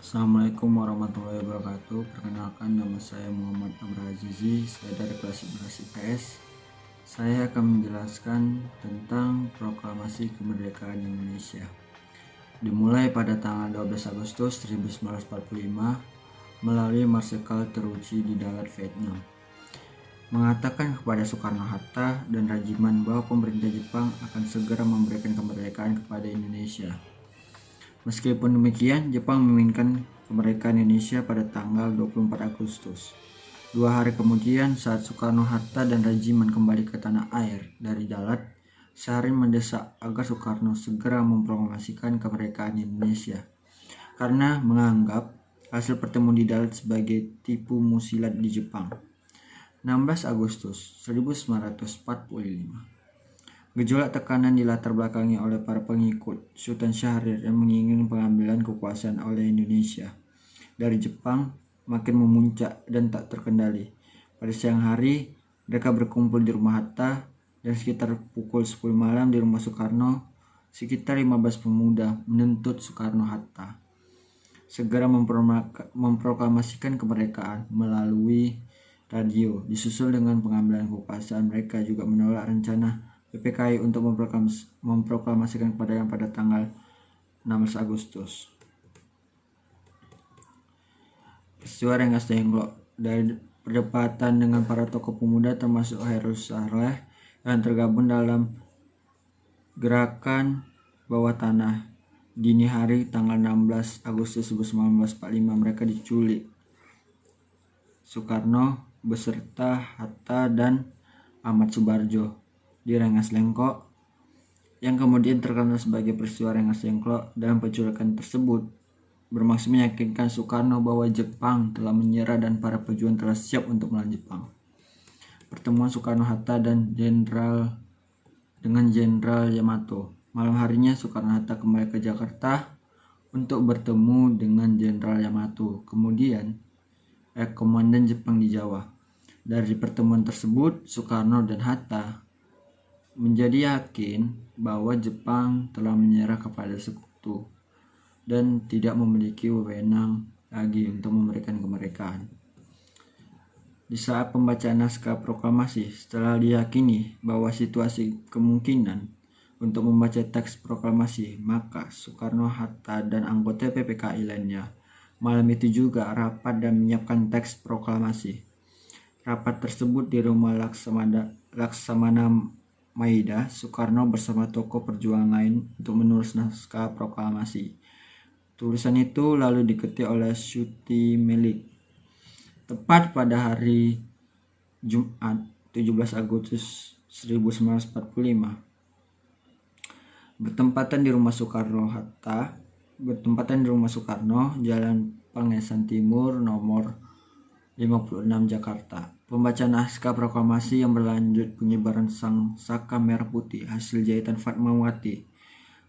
Assalamualaikum warahmatullahi wabarakatuh. Perkenalkan, nama saya Muhammad Abrazizi. Saya dari kelas 11 IPS. Saya akan menjelaskan tentang proklamasi kemerdekaan Indonesia. Dimulai pada tanggal 12 Agustus 1945 melalui Marsikal Teruci di Dalat, Vietnam, mengatakan kepada Soekarno-Hatta dan Rajiman bahwa pemerintah Jepang akan segera memberikan kemerdekaan kepada Indonesia. Meskipun demikian, Jepang menginginkan kemerdekaan Indonesia pada tanggal 24 Agustus. 2 hari kemudian, saat Soekarno-Hatta dan Rajiman kembali ke tanah air dari Dalat, Sarin mendesak agar Soekarno segera memproklamasikan kemerdekaan Indonesia karena menganggap hasil pertemuan di Dalat sebagai tipu musilat di Jepang. 16 Agustus 1945. Gejolak tekanan dilatar belakangi oleh para pengikut Sultan Syahrir yang menginginkan pengambilan kekuasaan oleh Indonesia dari Jepang makin memuncak dan tak terkendali. Pada siang hari, mereka berkumpul di rumah Hatta dan sekitar pukul 10 malam di rumah Soekarno, sekitar 15 pemuda menuntut Soekarno-Hatta segera memproklamasikan kemerdekaan melalui radio. Disusul dengan pengambilan kekuasaan, mereka juga menolak rencana PPKI untuk memproklamasikan kemerdekaan pada tanggal 16 Agustus. Peristiwa Rengas Dengklok. Dari perdebatan dengan para tokoh pemuda termasuk Hairus Saleh yang tergabung dalam gerakan bawah tanah, dini hari tanggal 16 Agustus 1945 mereka diculik. Soekarno beserta Hatta dan Ahmad Subarjo di Rengas Dengklok, yang kemudian terkenal sebagai peristiwa Rengas Dengklok. Dalam penculikan tersebut bermaksud meyakinkan Soekarno bahwa Jepang telah menyerah dan para pejuang telah siap untuk melawan Jepang. Pertemuan Soekarno-Hatta dan Jenderal Yamato. Malam harinya Soekarno-Hatta kembali ke Jakarta untuk bertemu dengan Jenderal Yamato, kemudian Komandan Jepang di Jawa. Dari pertemuan tersebut, Soekarno dan Hatta menjadi yakin bahwa Jepang telah menyerah kepada sekutu dan tidak memiliki wewenang lagi untuk memberikan kemerdekaan. Di saat pembacaan naskah proklamasi, setelah diyakini bahwa situasi kemungkinan untuk membaca teks proklamasi, maka Soekarno, Hatta, dan anggota PPKI lainnya malam itu juga rapat dan menyiapkan teks proklamasi. Rapat tersebut di rumah Laksamana Maida. Soekarno bersama tokoh perjuangan lain untuk menulis naskah proklamasi. Tulisan itu lalu diketik oleh Syuti Melik. Tepat pada hari Jumat 17 Agustus 1945, bertempatan di rumah Soekarno, Jalan Pangesan Timur nomor 56 Jakarta. Pembacaan naskah proklamasi yang berlanjut pengibaran sang saka merah putih hasil jahitan Fatmawati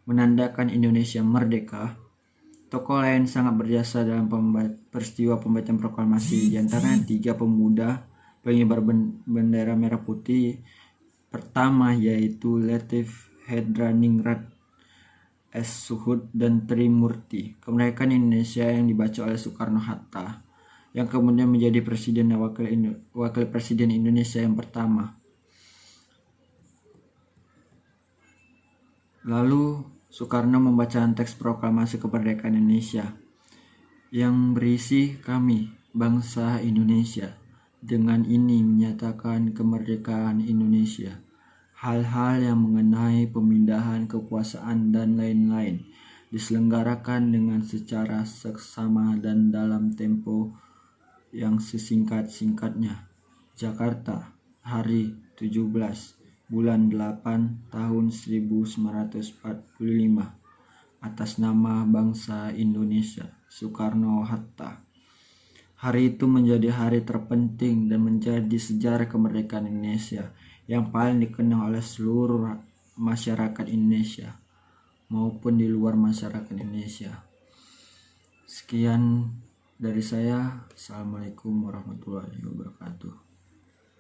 menandakan Indonesia merdeka. Tokoh lain sangat berjasa dalam peristiwa pembacaan proklamasi, di antaranya 3 pemuda pengibar bendera merah putih. Pertama yaitu Latif Hedraningrat S. Suhud dan Trimurti. Kemerdekaan Indonesia yang dibaca oleh Soekarno-Hatta, yang kemudian menjadi presiden dan wakil presiden Indonesia yang pertama. Lalu Soekarno membacakan teks proklamasi kemerdekaan Indonesia yang berisi, "Kami, bangsa Indonesia, dengan ini menyatakan kemerdekaan Indonesia. Hal-hal yang mengenai pemindahan kekuasaan dan lain-lain diselenggarakan dengan secara seksama dan dalam tempo yang sesingkat-singkatnya. Jakarta, hari 17 bulan 8 tahun 1945. Atas nama bangsa Indonesia, Soekarno-Hatta." Hari itu menjadi hari terpenting dan menjadi sejarah kemerdekaan Indonesia yang paling dikenang oleh seluruh masyarakat Indonesia maupun di luar masyarakat Indonesia. Sekian dari saya. Assalamualaikum warahmatullahi wabarakatuh.